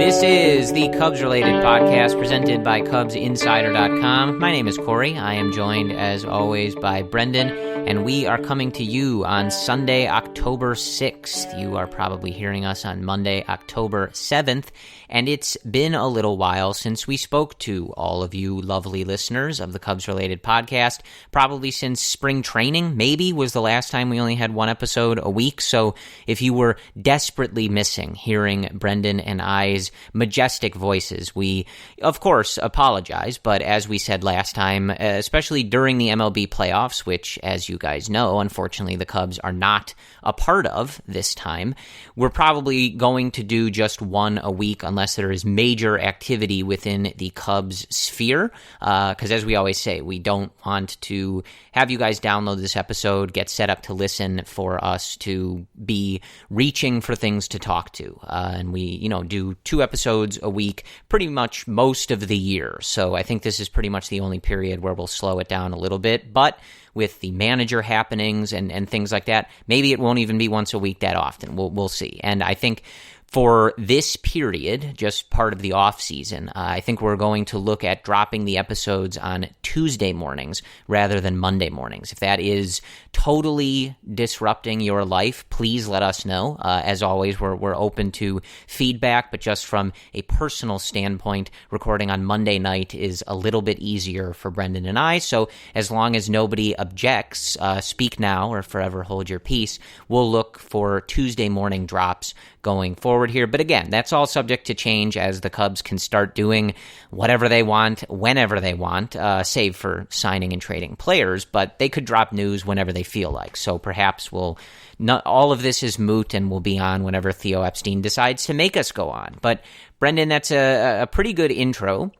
This is the Cubs-related podcast presented by CubsInsider.com. My name is Corey. I am joined, as always, by Brendan, and we are coming to you on Sunday, October 6th. You are probably hearing us on Monday, October 7th, and it's been a little while since we spoke to all of you lovely listeners of the Cubs-related podcast, probably since spring training, maybe, was the last time we only had one episode a week. So if you were desperately missing hearing Brendan and I's majestic voices, we, of course, apologize. But as we said last time, especially during the MLB playoffs, which, as you guys know, unfortunately, the Cubs are not a part of this time, we're probably going to do just one a week unless there is major activity within the Cubs sphere. Because as we always say, we don't want to have you guys download this episode, get set up to listen for us to be reaching for things to talk to. And we, do 2 episodes a week pretty much most of the year. So I think this is pretty much the only period where we'll slow it down a little bit. But with the manager happenings and things like that, maybe it won't even be once a week that often. We'll see. And I think for this period, just part of the off season, I think we're going to look at dropping the episodes on Tuesday mornings rather than Monday mornings. If that is totally disrupting your life, please let us know. As always, we're open to feedback, but just from a personal standpoint, recording on Monday night is a little bit easier for Brendan and I. So as long as nobody objects, speak now or forever hold your peace. We'll look for Tuesday morning drops going forward here. But again, that's all subject to change as the Cubs can start doing whatever they want, whenever they want, save for signing and trading players, but they could drop news whenever they feel like. So perhaps all of this is moot and we'll be on whenever Theo Epstein decides to make us go on. But Brendan, that's a pretty good intro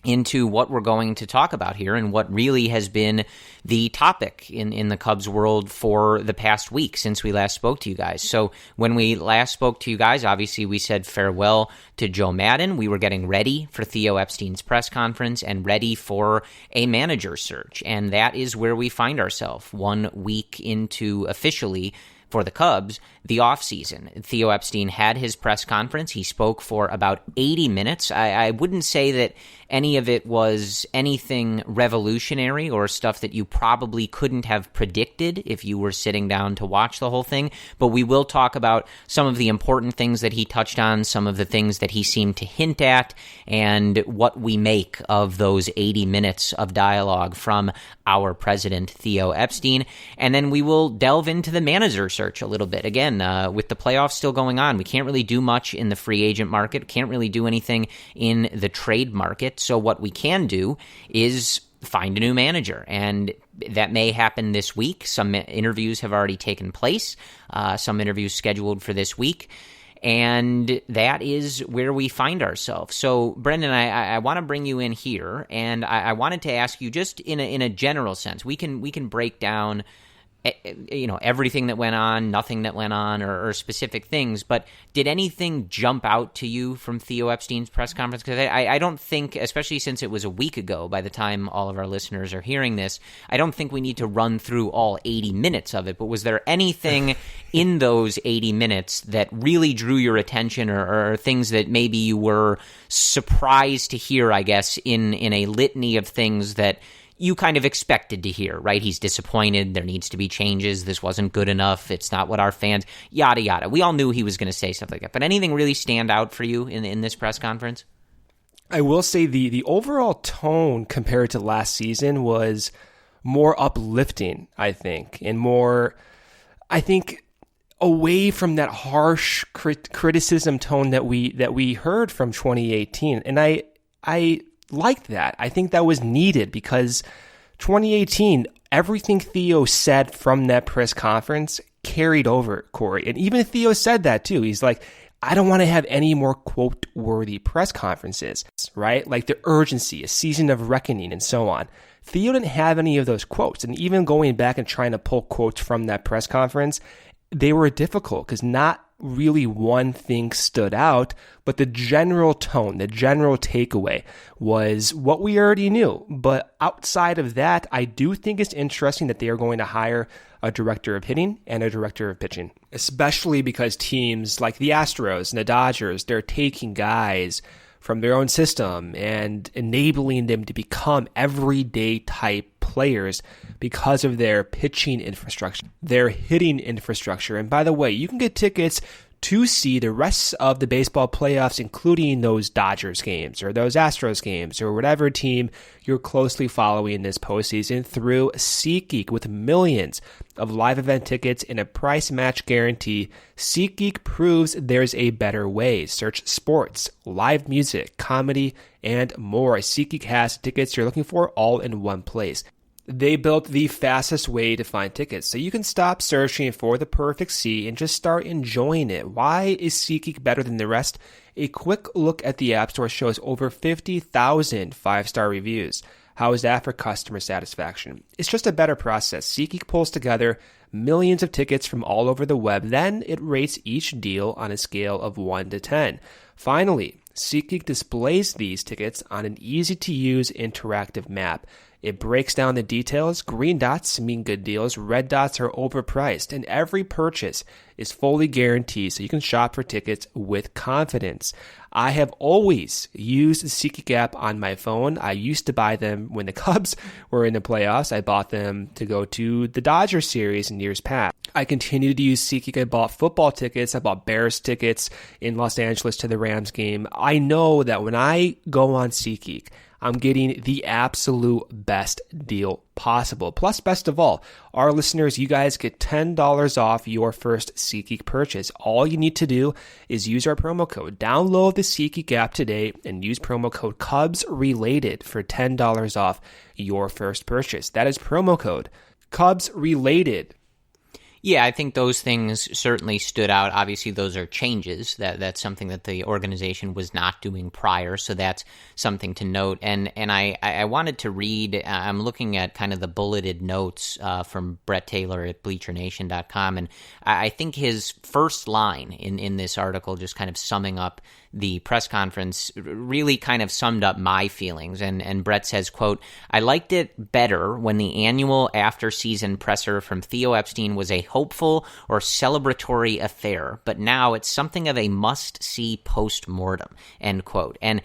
into what we're going to talk about here and what really has been the topic in the Cubs world for the past week since we last spoke to you guys. So when we last spoke to you guys, obviously we said farewell to Joe Maddon. We were getting ready for Theo Epstein's press conference and ready for a manager search. And that is where we find ourselves 1 week into officially for the Cubs, the offseason. Theo Epstein had his press conference. He spoke for about 80 minutes. I wouldn't say that any of it was anything revolutionary or stuff that you probably couldn't have predicted if you were sitting down to watch the whole thing, but we will talk about some of the important things that he touched on, some of the things that he seemed to hint at, and what we make of those 80 minutes of dialogue from our president, Theo Epstein. And then we will delve into the manager search a little bit. Again, with the playoffs still going on, we can't really do much in the free agent market, can't really do anything in the trade market. So what we can do is find a new manager, and that may happen this week. Some interviews have already taken place, some interviews scheduled for this week, and that is where we find ourselves. So, Brendan, I want to bring you in here, and I wanted to ask you just in a general sense. We can break down everything that went on, nothing that went on, or specific things, but did anything jump out to you from Theo Epstein's press conference? Because I don't think, especially since it was a week ago, by the time all of our listeners are hearing this, I don't think we need to run through all 80 minutes of it, but was there anything in those 80 minutes that really drew your attention, or things that maybe you were surprised to hear, I guess, in a litany of things that you kind of expected to hear, right? He's disappointed. There needs to be changes. This wasn't good enough. It's not what our fans, yada, yada. We all knew he was going to say stuff like that. But anything really stand out for you in this press conference? I will say the overall tone compared to last season was more uplifting, I think, and more, I think, away from that harsh criticism tone that we heard from 2018. And I liked that. I think that was needed because 2018, everything Theo said from that press conference carried over, Corey. And even Theo said that too. He's like, I don't want to have any more quote-worthy press conferences, right? Like the urgency, a season of reckoning, and so on. Theo didn't have any of those quotes. And even going back and trying to pull quotes from that press conference, they were difficult because not really one thing stood out, but the general tone, the general takeaway was what we already knew. But outside of that, I do think it's interesting that they are going to hire a director of hitting and a director of pitching, especially because teams like the Astros and the Dodgers, they're taking guys from their own system and enabling them to become everyday type players because of their pitching infrastructure, their hitting infrastructure. And by the way, you can get tickets to see the rest of the baseball playoffs, including those Dodgers games or those Astros games or whatever team you're closely following this postseason through SeatGeek with millions of live event tickets and a price match guarantee. SeatGeek proves there's a better way. Search sports, live music, comedy, and more. SeatGeek has tickets you're looking for all in one place. They built the fastest way to find tickets, so you can stop searching for the perfect seat and just start enjoying it. Why is SeatGeek better than the rest? A quick look at the App Store shows over 50,000 five-star reviews. How is that for customer satisfaction? It's just a better process. SeatGeek pulls together millions of tickets from all over the web, then it rates each deal on a scale of 1 to 10. Finally, SeatGeek displays these tickets on an easy-to-use interactive map. It breaks down the details. Green dots mean good deals. Red dots are overpriced. And every purchase is fully guaranteed, so you can shop for tickets with confidence. I have always used the SeatGeek app on my phone. I used to buy them when the Cubs were in the playoffs. I bought them to go to the Dodgers series in years past. I continue to use SeatGeek. I bought football tickets. I bought Bears tickets in Los Angeles to the Rams game. I know that when I go on SeatGeek, I'm getting the absolute best deal possible. Plus, best of all, our listeners, you guys get $10 off your first SeatGeek purchase. All you need to do is use our promo code. Download the SeatGeek app today and use promo code CubsRelated for $10 off your first purchase. That is promo code CubsRelated. Yeah, I think those things certainly stood out. Obviously, those are changes. That's something that the organization was not doing prior, so that's something to note. And I wanted to read, I'm looking at kind of the bulleted notes from Brett Taylor at BleacherNation.com, and I think his first line in this article, just kind of summing up the press conference, really kind of summed up my feelings. And Brett says, quote, "I liked it better when the annual after-season presser from Theo Epstein was a hopeful or celebratory affair, but now it's something of a must-see post-mortem," end quote. And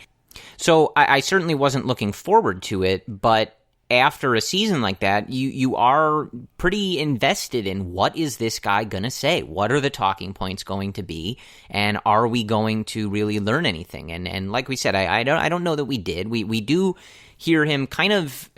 so I certainly wasn't looking forward to it, but after a season like that, you are pretty invested in what is this guy going to say? What are the talking points going to be? And are we going to really learn anything? And like we said, I don't know that we did. We do hear him kind of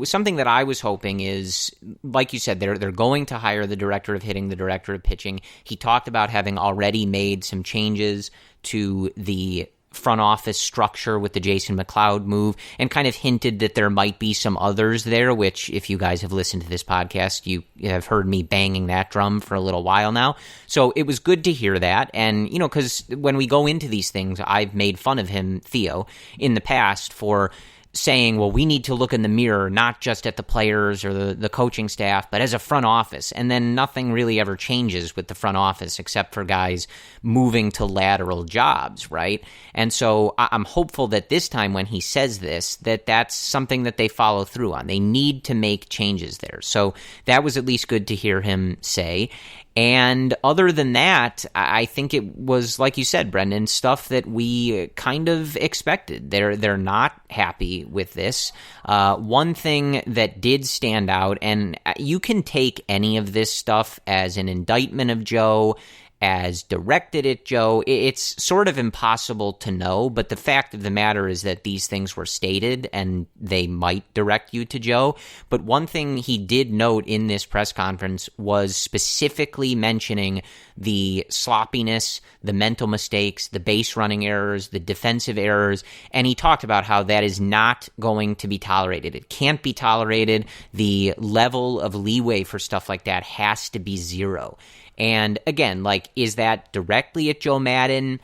something that I was hoping is, like you said, they're going to hire the director of hitting, the director of pitching. He talked about having already made some changes to the front office structure with the Jason McLeod move, and kind of hinted that there might be some others there, which if you guys have listened to this podcast, you have heard me banging that drum for a little while now. So it was good to hear that. And, you know, because when we go into these things, I've made fun of him, Theo, in the past for saying, well, we need to look in the mirror, not just at the players or the coaching staff, but as a front office. And then nothing really ever changes with the front office except for guys moving to lateral jobs, right? And so I'm hopeful that this time when he says this, that's something that they follow through on. They need to make changes there. So that was at least good to hear him say. And other than that, I think it was, like you said, Brendan, stuff that we kind of expected. They're not happy with this. One thing that did stand out, and you can take any of this stuff as an indictment of Joe, as directed at Joe. It's sort of impossible to know, but the fact of the matter is that these things were stated and they might direct you to Joe. But one thing he did note in this press conference was specifically mentioning the sloppiness, the mental mistakes, the base running errors, the defensive errors, and he talked about how that is not going to be tolerated. It can't be tolerated. The level of leeway for stuff like that has to be zero. And again, like, is that directly at Joe Madden?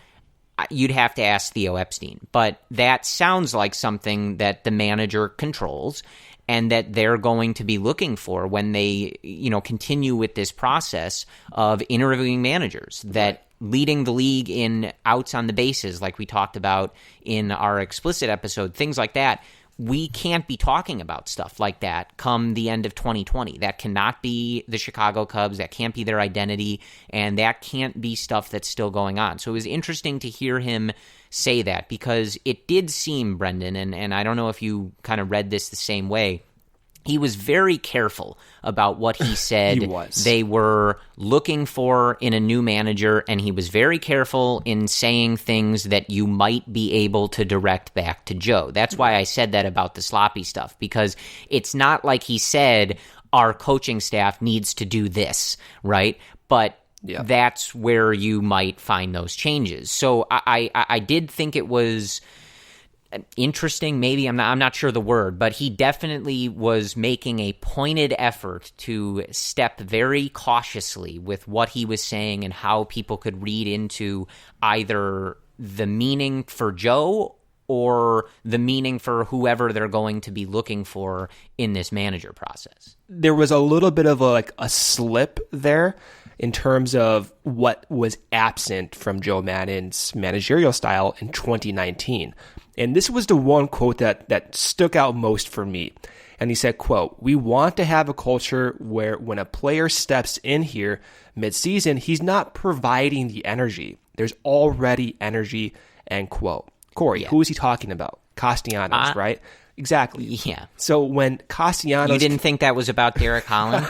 You'd have to ask Theo Epstein. But that sounds like something that the manager controls and that they're going to be looking for when they, continue with this process of interviewing managers. That leading the league in outs on the bases, like we talked about in our explicit episode, things like that. We can't be talking about stuff like that come the end of 2020. That cannot be the Chicago Cubs. That can't be their identity. And that can't be stuff that's still going on. So it was interesting to hear him say that, because it did seem, Brendan, and I don't know if you kind of read this the same way, he was very careful about what he said they were looking for in a new manager, and he was very careful in saying things that you might be able to direct back to Joe. That's why I said that about the sloppy stuff, because it's not like he said our coaching staff needs to do this, right? But that's where you might find those changes. So I did think it was interesting, maybe, I'm not sure the word, but he definitely was making a pointed effort to step very cautiously with what he was saying and how people could read into either the meaning for Joe or the meaning for whoever they're going to be looking for in this manager process. There was a little bit of a slip there in terms of what was absent from Joe Maddon's managerial style in 2019. And this was the one quote that stuck out most for me. And he said, quote, "We want to have a culture where when a player steps in here mid-season, he's not providing the energy. There's already energy," end quote. Corey, who is he talking about? Castellanos, right? Exactly. Yeah. So when Castellanos... You didn't think that was about Derek Holland?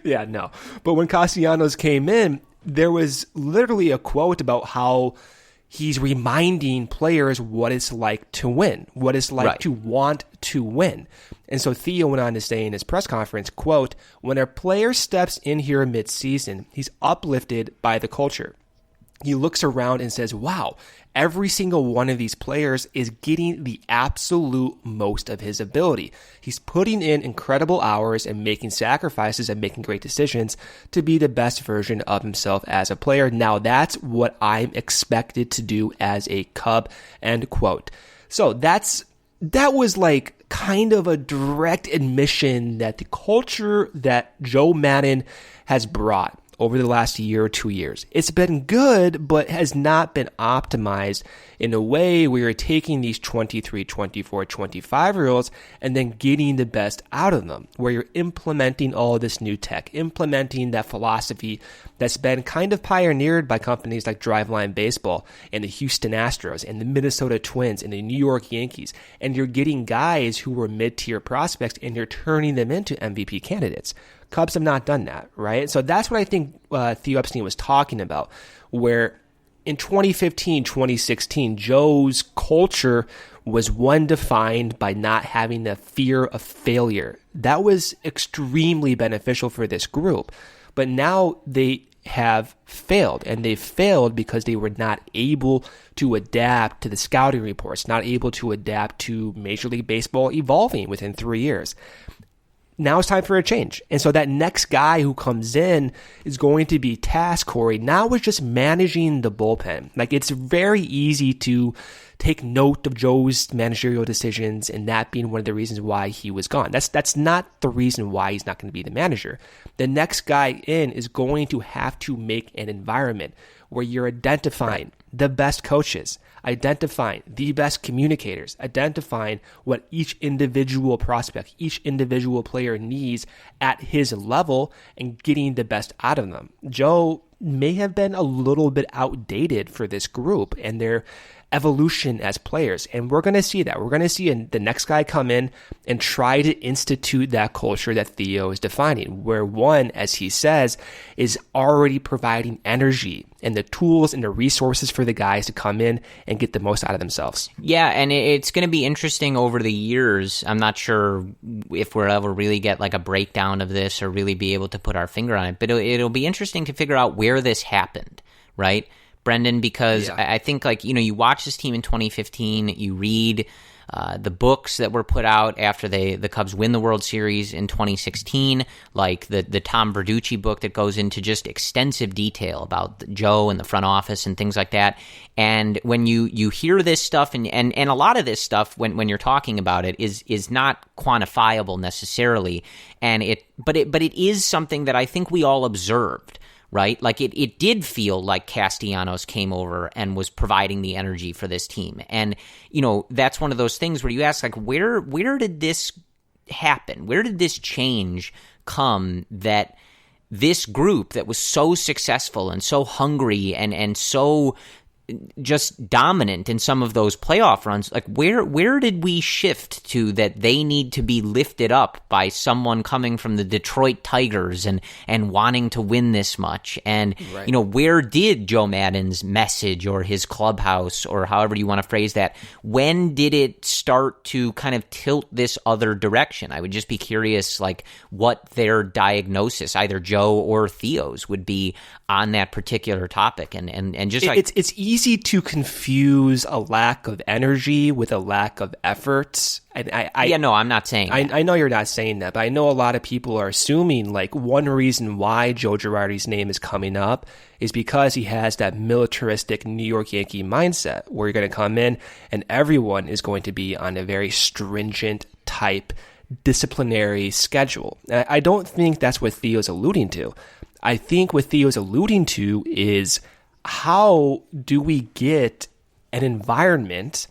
Yeah, no. But when Castellanos came in, there was literally a quote about how he's reminding players what it's like to win, what it's like to want to win. And so Theo went on to say in his press conference, quote, "When a player steps in here mid-season, he's uplifted by the culture. He looks around and says, wow, every single one of these players is getting the absolute most of his ability. He's putting in incredible hours and making sacrifices and making great decisions to be the best version of himself as a player. Now that's what I'm expected to do as a Cub," end quote. So that was like kind of a direct admission that the culture that Joe Maddon has brought over the last year or 2 years, it's been good, but has not been optimized in a way where you're taking these 23, 24, 25-year-olds and then getting the best out of them, where you're implementing all of this new tech, implementing that philosophy that's been kind of pioneered by companies like Driveline Baseball and the Houston Astros and the Minnesota Twins and the New York Yankees. And you're getting guys who were mid-tier prospects and you're turning them into MVP candidates. Cubs have not done that, right? So that's what I think Theo Epstein was talking about, where in 2015, 2016, Joe's culture was one defined by not having the fear of failure. That was extremely beneficial for this group. But now they have failed, and they failed because they were not able to adapt to the scouting reports, not able to adapt to Major League Baseball evolving within 3 years. Now it's time for a change. And so that next guy who comes in is going to be tasked, Corey, now with just managing the bullpen. Like, it's very easy to take note of Joe's managerial decisions and that being one of the reasons why he was gone. That's not the reason why he's not going to be the manager. The next guy in is going to have to make an environment where you're identifying the best coaches, identifying the best communicators, identifying what each individual prospect, each individual player needs at his level and getting the best out of them. Joe may have been a little bit outdated for this group and their evolution as players. And we're going to see that. We're going to see the next guy come in and try to institute that culture that Theo is defining, where one, as he says, is already providing energy and the tools and the resources for the guys to come in and get the most out of themselves. Yeah, and it's going to be interesting over the years. I'm not sure if we'll ever really get like a breakdown of this or really be able to put our finger on it, but it'll be interesting to figure out where this happened, right, Brendan? Because I think, like, you watch this team in 2015, you read the books that were put out after the Cubs win the World Series in 2016, like the Tom Verducci book that goes into just extensive detail about Joe and the front office and things like that. And when you hear this stuff, and a lot of this stuff when you're talking about it is not quantifiable necessarily, but it is something that I think we all observed, right? Like it did feel like Castellanos came over and was providing the energy for this team. And, that's one of those things where you ask, like, where did this happen? Where did this change come that this group that was so successful and so hungry and so just dominant in some of those playoff runs, like where did we shift to that they need to be lifted up by someone coming from the Detroit Tigers and wanting to win this much? And, right. Where did Joe Maddon's message or his clubhouse, or however you want to phrase that, when did it start to kind of tilt this other direction? I would just be curious, like, what their diagnosis, either Joe or Theo's, would be on that particular topic. And just like... It's easy to confuse a lack of energy with a lack of effort. I'm not saying that. I know you're not saying that, but I know a lot of people are assuming, like, one reason why Joe Girardi's name is coming up is because he has that militaristic New York Yankee mindset where you're going to come in and everyone is going to be on a very stringent type disciplinary schedule. And I don't think that's what Theo's alluding to. I think what Theo's alluding to is, how do we get an environment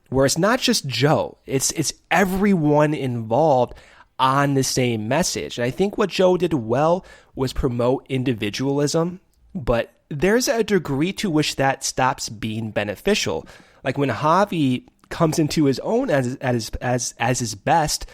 where it's not just Joe, it's everyone involved on the same message? And I think what Joe did well was promote individualism, but there's a degree to which that stops being beneficial. Like when Javi comes into his own as his best,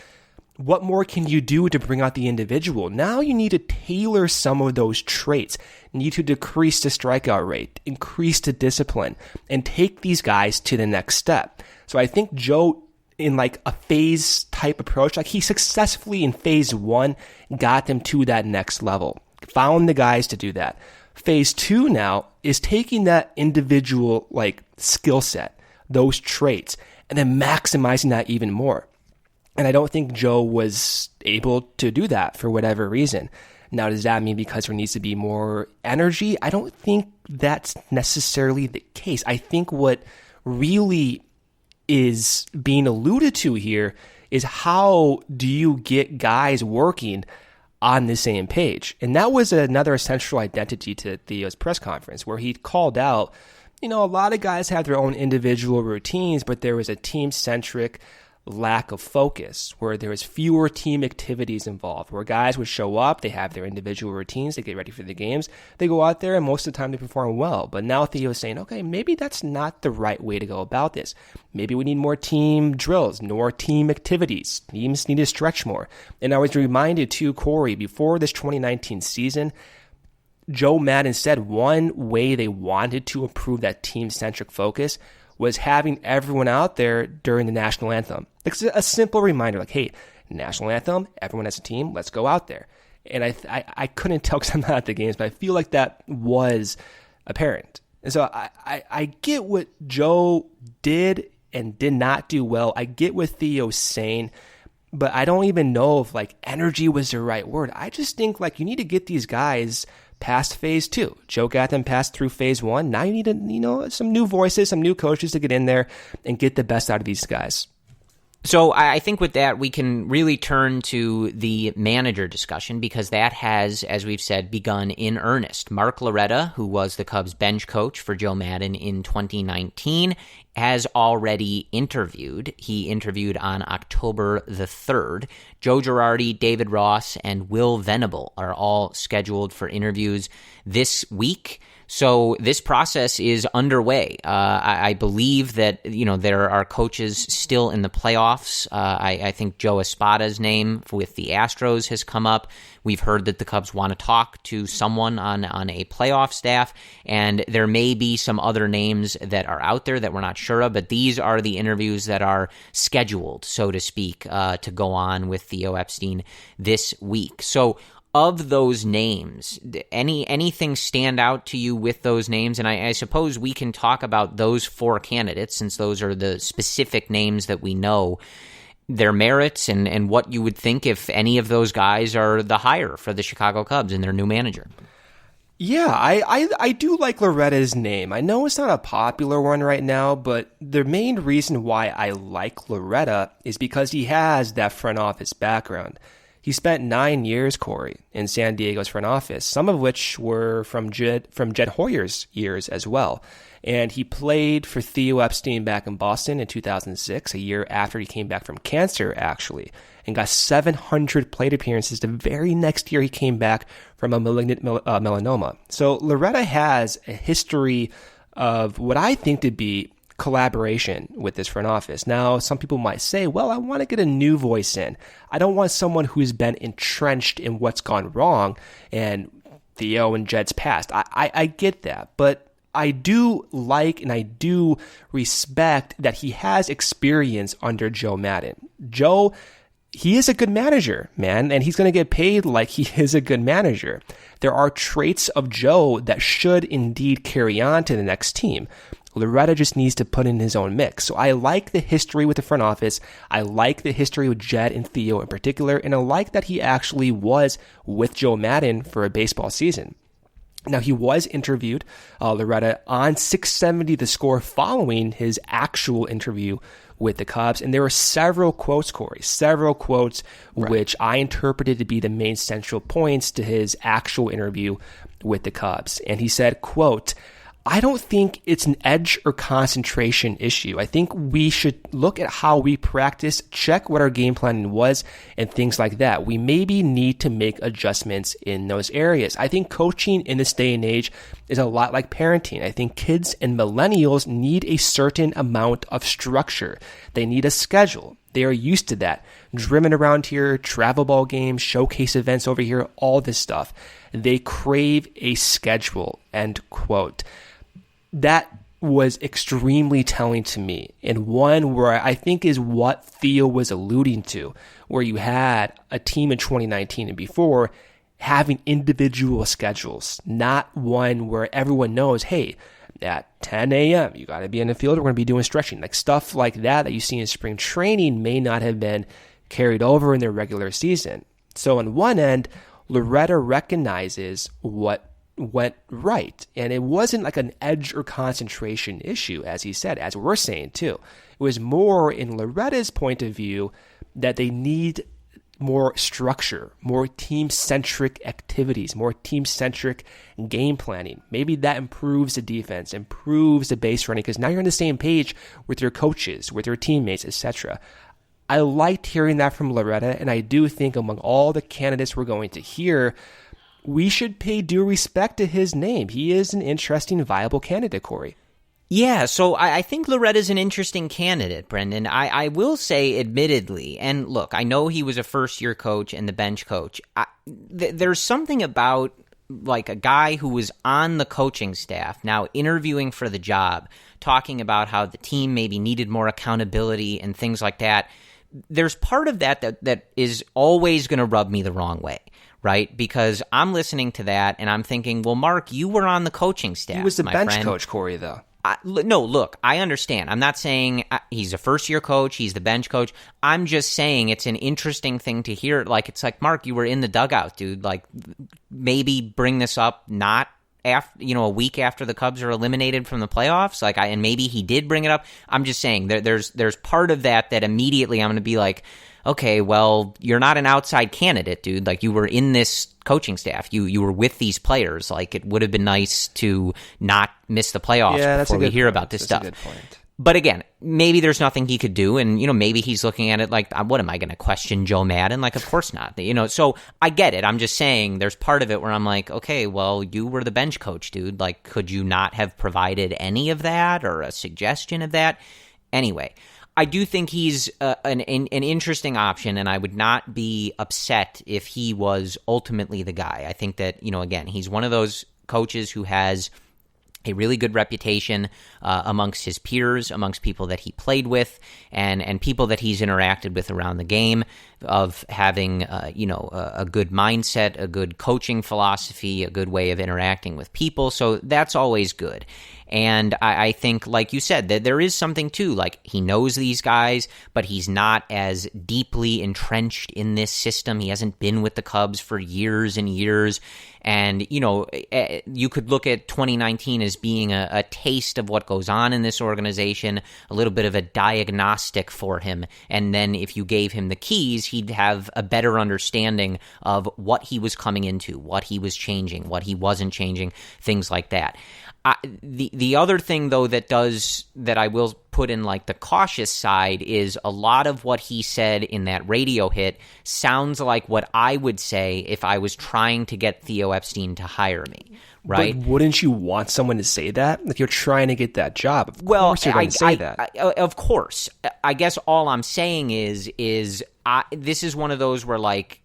what more can you do to bring out the individual? Now you need to tailor some of those traits. You need to decrease the strikeout rate, increase the discipline, and take these guys to the next step. So I think Joe, in like a phase type approach, like he successfully in phase 1 got them to that next level, found the guys to do that. Phase 2 now is taking that individual like skill set, those traits, and then maximizing that even more. And I don't think Joe was able to do that for whatever reason. Now, does that mean because there needs to be more energy? I don't think that's necessarily the case. I think what really is being alluded to here is, how do you get guys working on the same page? And that was another essential identity to Theo's press conference, where he called out, a lot of guys have their own individual routines, but there was a team-centric lack of focus, where there was fewer team activities involved, where guys would show up, they have their individual routines, they get ready for the games, they go out there, and most of the time they perform well. But now Theo is saying, okay, maybe that's not the right way to go about this. Maybe we need more team drills, more team activities. Teams need to stretch more. And I was reminded too, Corey, before this 2019 season, Joe Maddon said one way they wanted to improve that team-centric focus was having everyone out there during the national anthem. It's a simple reminder, like, hey, national anthem, everyone as a team, let's go out there. And I couldn't tell because I'm not at the games, but I feel like that was apparent. And so I get what Joe did and did not do well. I get what Theo's saying, but I don't even know if like energy was the right word. I just think like you need to get these guys past phase 2. Joe got them passed through phase 1. Now you need some new voices, some new coaches to get in there and get the best out of these guys. So I think with that, we can really turn to the manager discussion, because that has, as we've said, begun in earnest. Mark Loretta, who was the Cubs bench coach for Joe Maddon in 2019, has already interviewed. He interviewed on October the 3rd. Joe Girardi, David Ross, and Will Venable are all scheduled for interviews this week. So this process is underway. I believe that, there are coaches still in the playoffs. I think Joe Espada's name with the Astros has come up. We've heard that the Cubs want to talk to someone on a playoff staff, and there may be some other names that are out there that we're not sure of, but these are the interviews that are scheduled, so to speak, to go on with Theo Epstein this week. So of those names, anything stand out to you with those names? And I suppose we can talk about those 4 candidates, since those are the specific names that we know, their merits, and what you would think if any of those guys are the hire for the Chicago Cubs and their new manager. Yeah, I do like Loretta's name. I know it's not a popular one right now, but the main reason why I like Loretta is because he has that front office background. He spent 9 years, Corey, in San Diego's front office, some of which were from Jed Hoyer's years as well. And he played for Theo Epstein back in Boston in 2006, a year after he came back from cancer, actually, and got 700 plate appearances the very next year he came back from a malignant melanoma. So Loretta has a history of what I think to be collaboration with this front office. Now, some people might say, well, I want to get a new voice in. I don't want someone who's been entrenched in what's gone wrong and Theo and Jed's past. I get that, but I do like and I do respect that he has experience under Joe Maddon. Joe, he is a good manager, man, and he's going to get paid like he is a good manager. There are traits of Joe that should indeed carry on to the next team. Loretta just needs to put in his own mix. So I like the history with the front office. I like the history with Jed and Theo in particular, and I like that he actually was with Joe Maddon for a baseball season. Now, he was interviewed, Loretta, on 670 The Score following his actual interview with the Cubs. And there were several quotes, Corey, right, which I interpreted to be the main central points to his actual interview with the Cubs. And he said, quote, I don't think it's an edge or concentration issue. I think we should look at how we practice, check what our game planning was, and things like that. We maybe need to make adjustments in those areas. I think coaching in this day and age is a lot like parenting. I think kids and millennials need a certain amount of structure. They need a schedule. They are used to that. Driven around here, travel ball games, showcase events over here, all this stuff. They crave a schedule, end quote. That was extremely telling to me, and one where I think is what Theo was alluding to, where you had a team in 2019 and before having individual schedules, not one where everyone knows, hey, at 10 a.m., you got to be in the field, we're going to be doing stretching. Like stuff like that you see in spring training may not have been carried over in their regular season. So on one end, Loretta recognizes what went right. And it wasn't like an edge or concentration issue, as he said, as we're saying too. It was more in Loretta's point of view that they need more structure, more team-centric activities, more team-centric game planning. Maybe that improves the defense, improves the base running, because now you're on the same page with your coaches, with your teammates, etc. I liked hearing that from Loretta, and I do think among all the candidates we're going to hear, we should pay due respect to his name. He is an interesting, viable candidate, Corey. Yeah, so I think Loretta's an interesting candidate, Brendan. I will say, admittedly, and look, I know he was a first-year coach and the bench coach. There's something about like a guy who was on the coaching staff, now interviewing for the job, talking about how the team maybe needed more accountability and things like that. There's part of that is always going to rub me the wrong way. Right? Because I'm listening to that and I'm thinking, well, Mark, you were on the coaching staff. He was the bench coach, Corey, though. No, look, I understand. I'm not saying he's a first-year coach, he's the bench coach. I'm just saying it's an interesting thing to hear. Like, it's like, Mark, you were in the dugout, dude. Like, maybe bring this up not after, a week after the Cubs are eliminated from the playoffs. Like, and maybe he did bring it up. I'm just saying there's part of that immediately I'm going to be like, okay, well, you're not an outside candidate, dude. Like, you were in this coaching staff. You were with these players. Like, it would have been nice to not miss the playoffs before we hear about this stuff. That's a good point. But again, maybe there's nothing he could do, and maybe he's looking at it like, what am I going to question Joe Maddon? Like, of course not. So I get it. I'm just saying there's part of it where I'm like, okay, well, you were the bench coach, dude. Like, could you not have provided any of that or a suggestion of that? Anyway, I do think he's an interesting option, and I would not be upset if he was ultimately the guy. I think that, again, he's one of those coaches who has a really good reputation amongst his peers, amongst people that he played with, and people that he's interacted with around the game, of having a good mindset, a good coaching philosophy, a good way of interacting with people. So that's always good. And I think, like you said, that there is something too. Like, he knows these guys, but he's not as deeply entrenched in this system. He hasn't been with the Cubs for years and years. And, you know, you could look at 2019 as being a taste of what goes on in this organization, a little bit of a diagnostic for him. And then if you gave him the keys, he'd have a better understanding of what he was coming into, what he was changing, what he wasn't changing, things like that. The other thing, though, that I will put in like the cautious side is a lot of what he said in that radio hit sounds like what I would say if I was trying to get Theo Epstein to hire me, right? But wouldn't you want someone to say that? Like, you're trying to get that job. Of course you're going to say that. Of course. I guess all I'm saying is this is one of those where, like,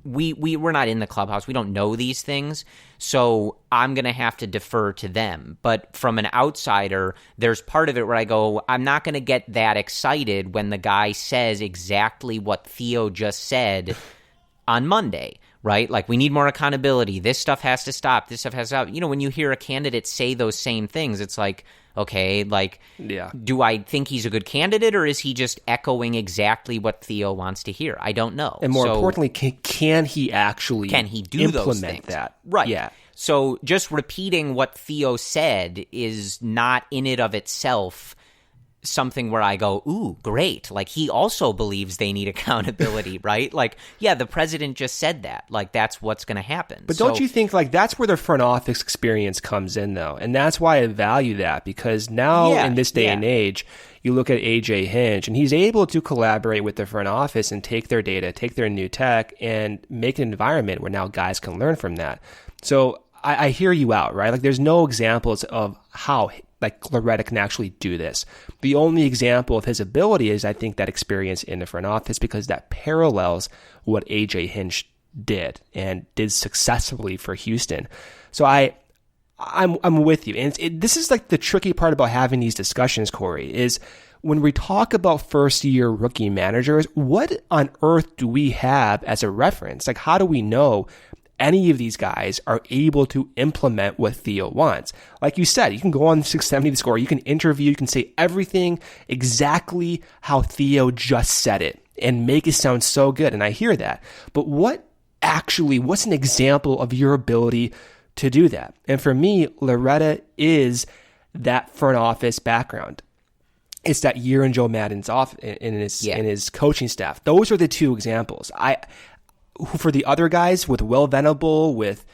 we're not in the clubhouse. We don't know these things. So I'm going to have to defer to them. But from an outsider, there's part of it where I go, I'm not going to get that excited when the guy says exactly what Theo just said on Monday, right? Like, we need more accountability. This stuff has to stop. This stuff has to stop. You know, when you hear a candidate say those same things, it's like, okay, like, yeah. Do I think he's a good candidate, or is he just echoing exactly what Theo wants to hear? I don't know. And more importantly, can he actually do those things? That? Right. Yeah. So just repeating what Theo said is not in and of itself something where I go, ooh, great. Like, he also believes they need accountability, right? Like, yeah, the president just said that. Like, that's what's going to happen. But don't you think, like, that's where the front office experience comes in, though? And that's why I value that, because now in this day and age, you look at AJ Hinch, and he's able to collaborate with the front office and take their data, take their new tech, and make an environment where now guys can learn from that. So I hear you out, right? Like, there's no examples of how, like, Loretta can actually do this. The only example of his ability is, I think, that experience in the front office, because that parallels what AJ Hinch did and did successfully for Houston. So I'm with you. And this is like the tricky part about having these discussions, Corey, is when we talk about first-year rookie managers, what on earth do we have as a reference? Like, how do we know any of these guys are able to implement what Theo wants? Like you said, you can go on 670 The Score, you can interview, you can say everything exactly how Theo just said it and make it sound so good. And I hear that. But what's an example of your ability to do that? And for me, Loretta is that front office background. It's that year in Joe Maddon's in his coaching staff. Those are the two examples. For the other guys, with Will Venable, with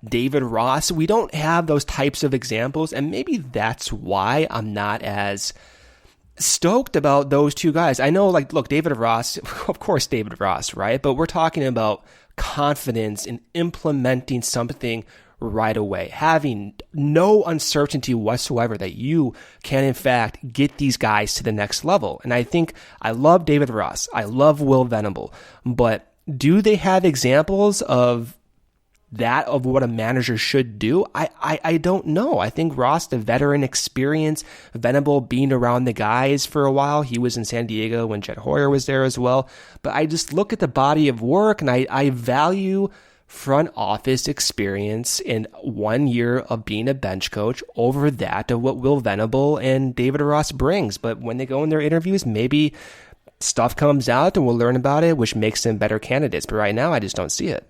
David Ross, we don't have those types of examples, and maybe that's why I'm not as stoked about those two guys. I know, like, look, David Ross, of course, David Ross, right? But we're talking about confidence in implementing something right away, having no uncertainty whatsoever that you can, in fact, get these guys to the next level. And I think I love David Ross. I love Will Venable, but do they have examples of that, of what a manager should do? I don't know. I think Ross, the veteran experience, Venable being around the guys for a while. He was in San Diego when Jed Hoyer was there as well. But I just look at the body of work, and I value front office experience in 1 year of being a bench coach over that of what Will Venable and David Ross brings. But when they go in their interviews, maybe stuff comes out and we'll learn about it, which makes them better candidates. But right now, I just don't see it.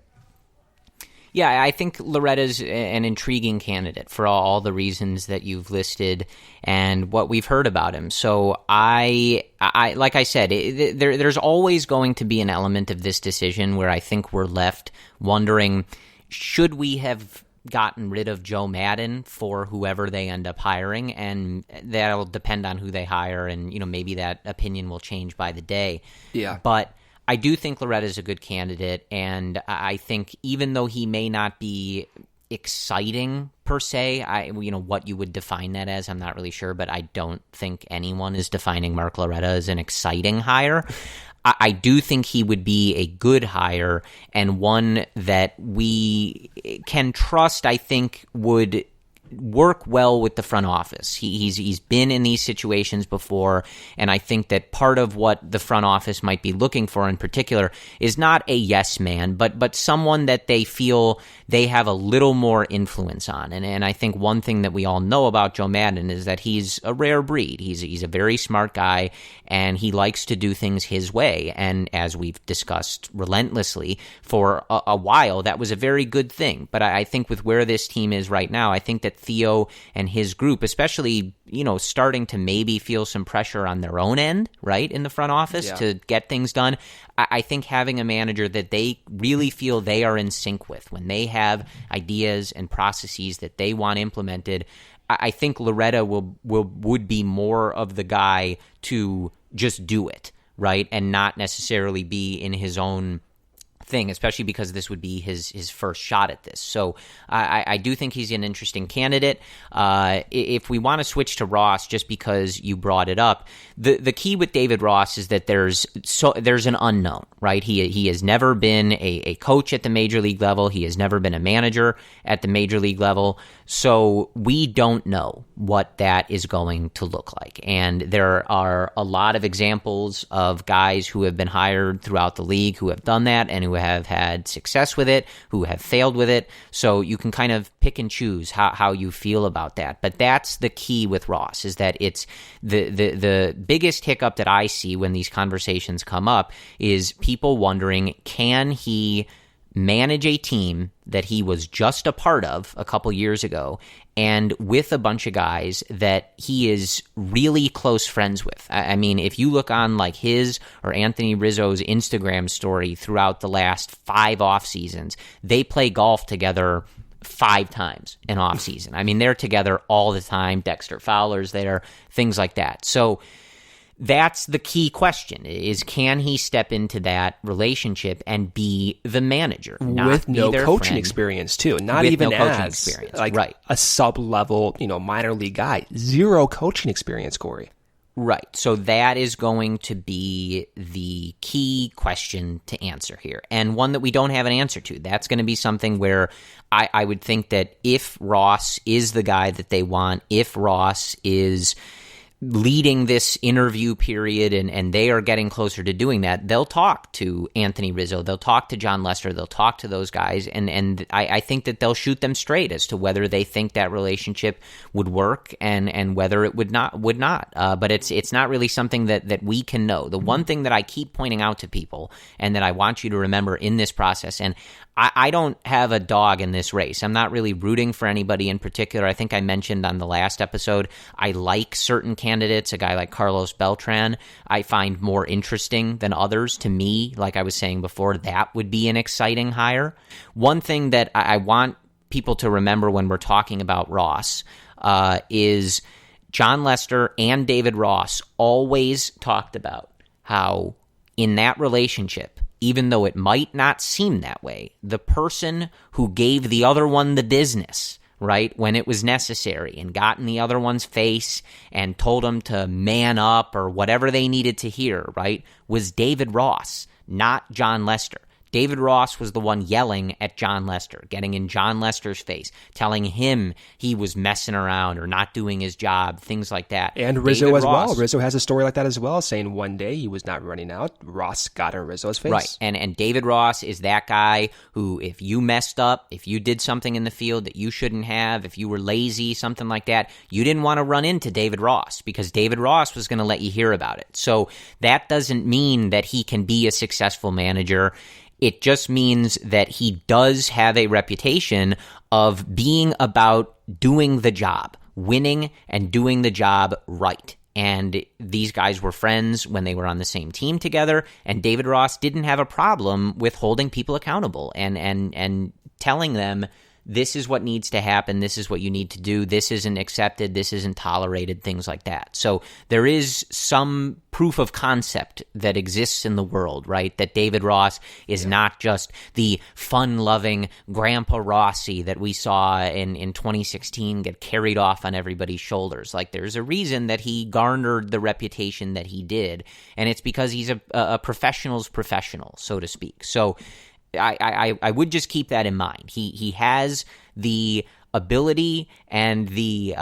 Yeah, I think Loretta's an intriguing candidate for all the reasons that you've listed and what we've heard about him. So I like I said, there's always going to be an element of this decision where I think we're left wondering, should we have gotten rid of Joe Maddon for whoever they end up hiring? And that'll depend on who they hire, and maybe that opinion will change by the day. Yeah. But I do think Loretta's a good candidate, and I think even though he may not be exciting per se, what you would define that as, I'm not really sure, but I don't think anyone is defining Mark Loretta as an exciting hire. I do think he would be a good hire, and one that we can trust, I think, would work well with the front office. He's been in these situations before, and I think that part of what the front office might be looking for in particular is not a yes man, but someone that they feel they have a little more influence on. And I think one thing that we all know about Joe Maddon is that he's a rare breed. He's a very smart guy, and he likes to do things his way. And as we've discussed relentlessly for a while, that was a very good thing. But I think with where this team is right now, I think that Theo and his group, especially, starting to maybe feel some pressure on their own end, right, in the front office to get things done. I think having a manager that they really feel they are in sync with, when they have ideas and processes that they want implemented, I think Loretta would be more of the guy to just do it, right, and not necessarily be in his own thing, especially because this would be his first shot at this. So I do think he's an interesting candidate. If we want to switch to Ross, just because you brought it up, the key with David Ross is that there's an unknown, right? He has never been a coach at the major league level. He has never been a manager at the major league level. So we don't know what that is going to look like. And there are a lot of examples of guys who have been hired throughout the league who have done that and who have had success with it, who have failed with it. So you can kind of pick and choose how you feel about that. But that's the key with Ross, is that it's the biggest hiccup that I see when these conversations come up is people wondering, can he manage a team that he was just a part of a couple years ago and with a bunch of guys that he is really close friends with? I mean, if you look on like his or Anthony Rizzo's Instagram story throughout the last 5 off seasons, they play golf together 5 times in off season. I mean, they're together all the time. Dexter Fowler's there, things like that. So that's the key question, is can he step into that relationship and be the manager? With no coaching experience, too. Not even as like a sub-level, minor league guy. 0 coaching experience, Corey. Right. So that is going to be the key question to answer here, and one that we don't have an answer to. That's going to be something where I would think that if Ross is the guy that they want, if Ross is leading this interview period and they are getting closer to doing that, they'll talk to Anthony Rizzo, they'll talk to John Lester, they'll talk to those guys, and I think that they'll shoot them straight as to whether they think that relationship would work and whether it would not. But it's not really something that we can know. The one thing that I keep pointing out to people and that I want you to remember in this process, and I don't have a dog in this race. I'm not really rooting for anybody in particular. I think I mentioned on the last episode, I like certain candidates. A guy like Carlos Beltran, I find more interesting than others. To me, like I was saying before, that would be an exciting hire. One thing that I want people to remember when we're talking about Ross is John Lester and David Ross always talked about how in that relationship, even though it might not seem that way, the person who gave the other one the business, right, when it was necessary and got in the other one's face and told them to man up or whatever they needed to hear, right, was David Ross, not John Lester. David Ross was the one yelling at John Lester, getting in John Lester's face, telling him he was messing around or not doing his job, things like that. And Rizzo as well. Rizzo has a story like that as well, saying one day he was not running out. Ross got in Rizzo's face. Right. And David Ross is that guy who, if you messed up, if you did something in the field that you shouldn't have, if you were lazy, something like that, you didn't want to run into David Ross because David Ross was going to let you hear about it. So that doesn't mean that he can be a successful manager. It just means that he does have a reputation of being about doing the job, winning and doing the job right. And these guys were friends when they were on the same team together, and David Ross didn't have a problem with holding people accountable and telling them, this is what needs to happen, this is what you need to do, this isn't accepted, this isn't tolerated, things like that. So there is some proof of concept that exists in the world, right? That David Ross is not just the fun-loving Grandpa Rossi that we saw in 2016 get carried off on everybody's shoulders. Like, there's a reason that he garnered the reputation that he did, and it's because he's a professional's professional, so to speak. So I would just keep that in mind. He has the ability and the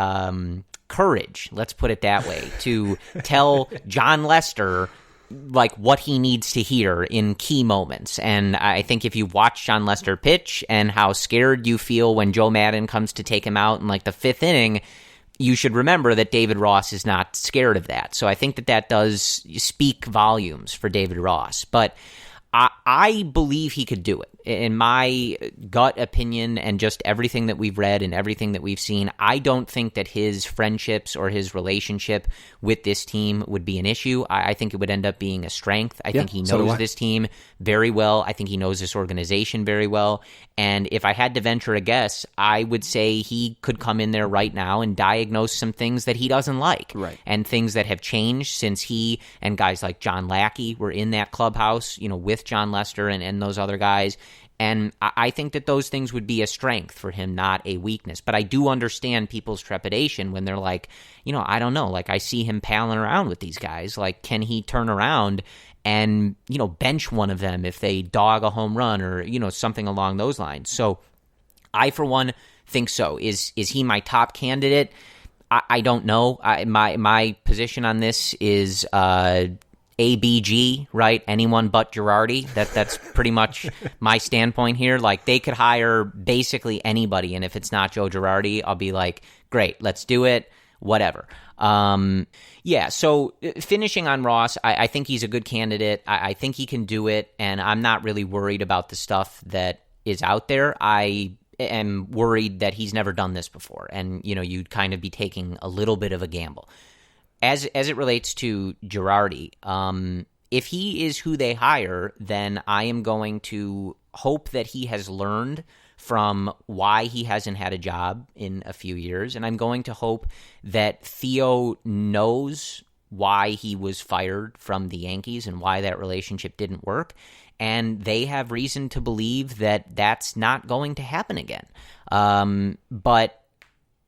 courage, let's put it that way, to tell John Lester like what he needs to hear in key moments. And I think if you watch John Lester pitch and how scared you feel when Joe Maddon comes to take him out in like the 5th inning, you should remember that David Ross is not scared of that. So I think that does speak volumes for David Ross. But I believe he could do it. In my gut opinion and just everything that we've read and everything that we've seen, I don't think that his friendships or his relationship with this team would be an issue. I think it would end up being a strength. I think he knows this team very well. I think he knows this organization very well. And if I had to venture a guess, I would say he could come in there right now and diagnose some things that he doesn't like. Right. And things that have changed since he and guys like John Lackey were in that clubhouse, with John Lester and those other guys. And I think that those things would be a strength for him, not a weakness. But I do understand people's trepidation when they're like, I don't know, like I see him palling around with these guys. Like, can he turn around and, bench one of them if they dog a home run or, something along those lines? So I, for one, think so. Is he my top candidate? I don't know. My position on this is ABG, right? Anyone but Girardi. That's pretty much my standpoint here. Like, they could hire basically anybody, and if it's not Joe Girardi, I'll be like, great, let's do it, whatever. So finishing on Ross, I think he's a good candidate. I think he can do it, and I'm not really worried about the stuff that is out there. I am worried that he's never done this before, and, you'd kind of be taking a little bit of a gamble. As it relates to Girardi, if he is who they hire, then I am going to hope that he has learned from why he hasn't had a job in a few years, and I'm going to hope that Theo knows why he was fired from the Yankees and why that relationship didn't work, and they have reason to believe that that's not going to happen again. But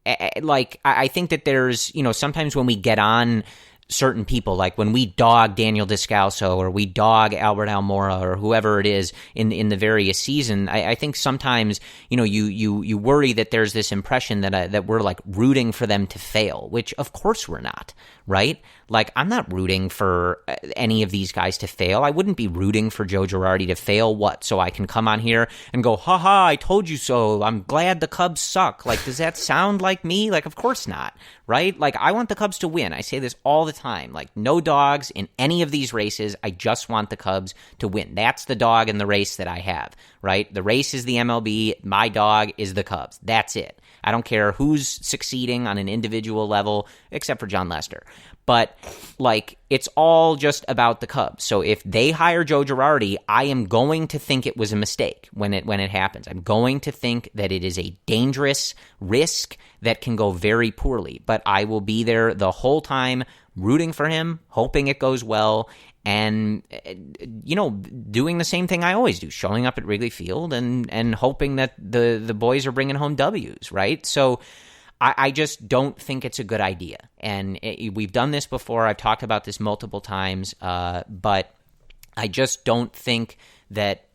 I think that there's, sometimes when we get on certain people, like when we dog Daniel Descalso or we dog Albert Almora or whoever it is in the various season, I think sometimes, you worry that there's this impression that we're like rooting for them to fail, which of course we're not, right? Like, I'm not rooting for any of these guys to fail. I wouldn't be rooting for Joe Girardi to fail, so I can come on here and go, haha, I told you so, I'm glad the Cubs suck. Like, does that sound like me? Like, of course not, right? Like, I want the Cubs to win. I say this all the time. Like, no dogs in any of these races. I just want the Cubs to win. That's the dog in the race that I have, right? The race is the MLB. My dog is the Cubs. That's it. I don't care who's succeeding on an individual level, except for John Lester. But, like, it's all just about the Cubs. So if they hire Joe Girardi, I am going to think it was a mistake when it happens. I'm going to think that it is a dangerous risk that can go very poorly. But I will be there the whole time rooting for him, hoping it goes well, and, doing the same thing I always do, showing up at Wrigley Field and hoping that the boys are bringing home W's, right? So I just don't think it's a good idea. And we've done this before. I've talked about this multiple times, but I just don't think that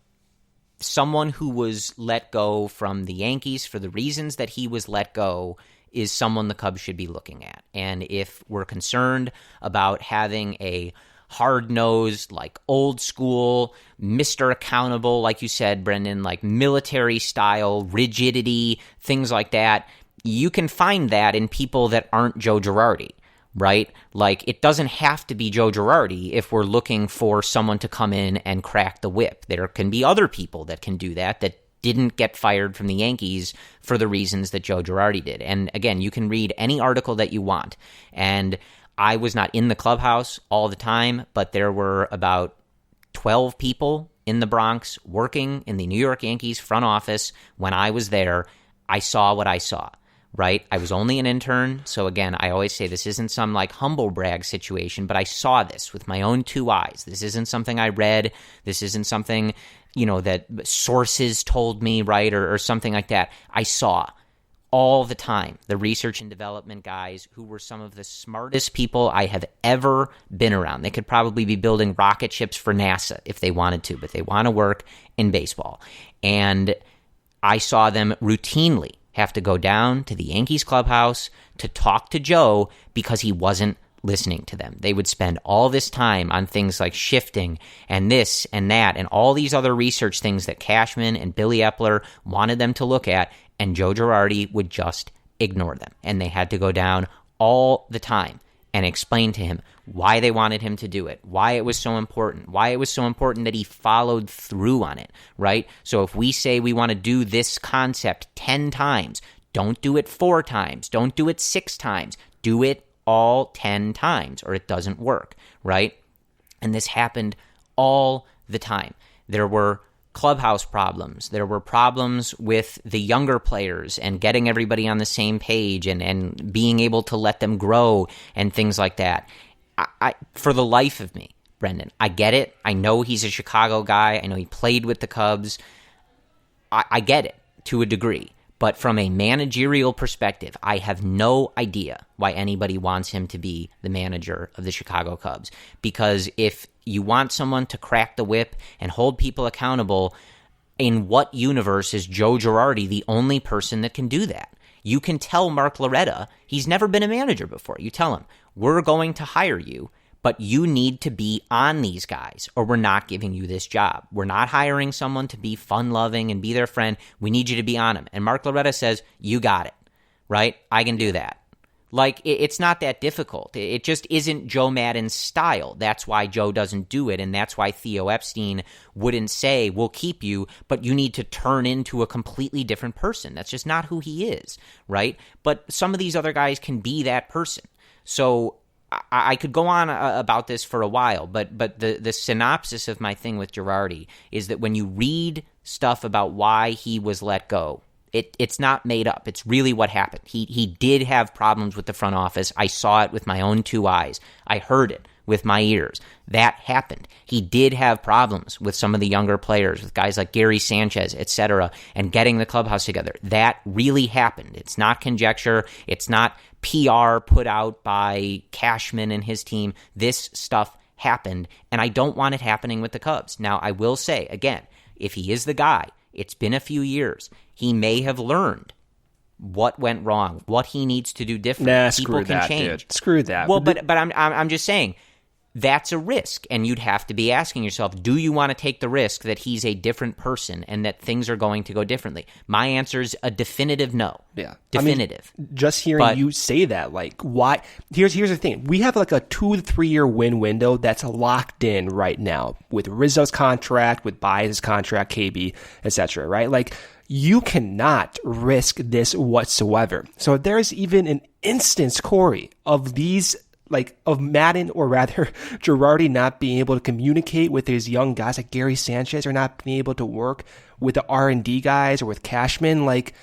someone who was let go from the Yankees for the reasons that he was let go is someone the Cubs should be looking at. And if we're concerned about having a hard-nosed, like old-school, Mr. Accountable, like you said, Brendan, like military-style rigidity, things like that, you can find that in people that aren't Joe Girardi, right? Like, it doesn't have to be Joe Girardi if we're looking for someone to come in and crack the whip. There can be other people that can do that didn't get fired from the Yankees for the reasons that Joe Girardi did. And again, you can read any article that you want. And I was not in the clubhouse all the time, but there were about 12 people in the Bronx working in the New York Yankees front office when I was there. I saw what I saw, right? I was only an intern. So again, I always say this isn't some like humble brag situation, but I saw this with my own two eyes. This isn't something I read. This isn't something, that sources told me, right? Or something like that. I saw all the time the research and development guys who were some of the smartest people I have ever been around. They could probably be building rocket ships for NASA if they wanted to, but they want to work in baseball. And I saw them routinely have to go down to the Yankees clubhouse to talk to Joe because he wasn't listening to them. They would spend all this time on things like shifting and this and that and all these other research things that Cashman and Billy Epler wanted them to look at, and Joe Girardi would just ignore them. And they had to go down all the time and explain to him why they wanted him to do it, why it was so important that he followed through on it, right? So if we say we want to do this concept 10 times, don't do it 4 times, don't do it 6 times, do it all 10 times or it doesn't work, right? And this happened all the time. There were clubhouse problems. There were problems with the younger players and getting everybody on the same page and being able to let them grow and things like that. I for the life of me, Brendan, I get it. I know he's a Chicago guy. I know he played with the Cubs. I get it to a degree. But from a managerial perspective, I have no idea why anybody wants him to be the manager of the Chicago Cubs. Because if you want someone to crack the whip and hold people accountable, in what universe is Joe Girardi the only person that can do that? You can tell Mark Loretta, he's never been a manager before. You tell him, we're going to hire you, but you need to be on these guys or we're not giving you this job. We're not hiring someone to be fun-loving and be their friend. We need you to be on them. And Mark Loretta says, you got it, right? I can do that. Like, it's not that difficult. It just isn't Joe Maddon's style. That's why Joe doesn't do it, and that's why Theo Epstein wouldn't say, we'll keep you, but you need to turn into a completely different person. That's just not who he is, right? But some of these other guys can be that person. So I could go on about this for a while, but the synopsis of my thing with Girardi is that when you read stuff about why he was let go, it's not made up. It's really what happened. He did have problems with the front office. I saw it with my own 2 eyes. I heard it with my ears. That happened. He did have problems with some of the younger players, with guys like Gary Sanchez, etc., and getting the clubhouse together. That really happened. It's not conjecture. It's not PR put out by Cashman and his team. This stuff happened, and I don't want it happening with the Cubs. Now, I will say, again, if he is the guy, it's been a few years. He may have learned what went wrong, what he needs to do differently. Nah, People screw can that, change. dude. Screw that. Well, but I'm just saying that's a risk, and you'd have to be asking yourself, do you want to take the risk that he's a different person and that things are going to go differently? My answer is a definitive no. Yeah. Definitive. I mean, just hearing you say that, like, why? Here's the thing. We have like a 2 to 3 year win window that's locked in right now with Rizzo's contract, with Baez's contract, KB, etc. Right? Like, you cannot risk this whatsoever. So if there's even an instance, Corey, of these, like, of Maddon, or rather Girardi, not being able to communicate with his young guys like Gary Sanchez, or not being able to work with the R&D guys or with Cashman, like,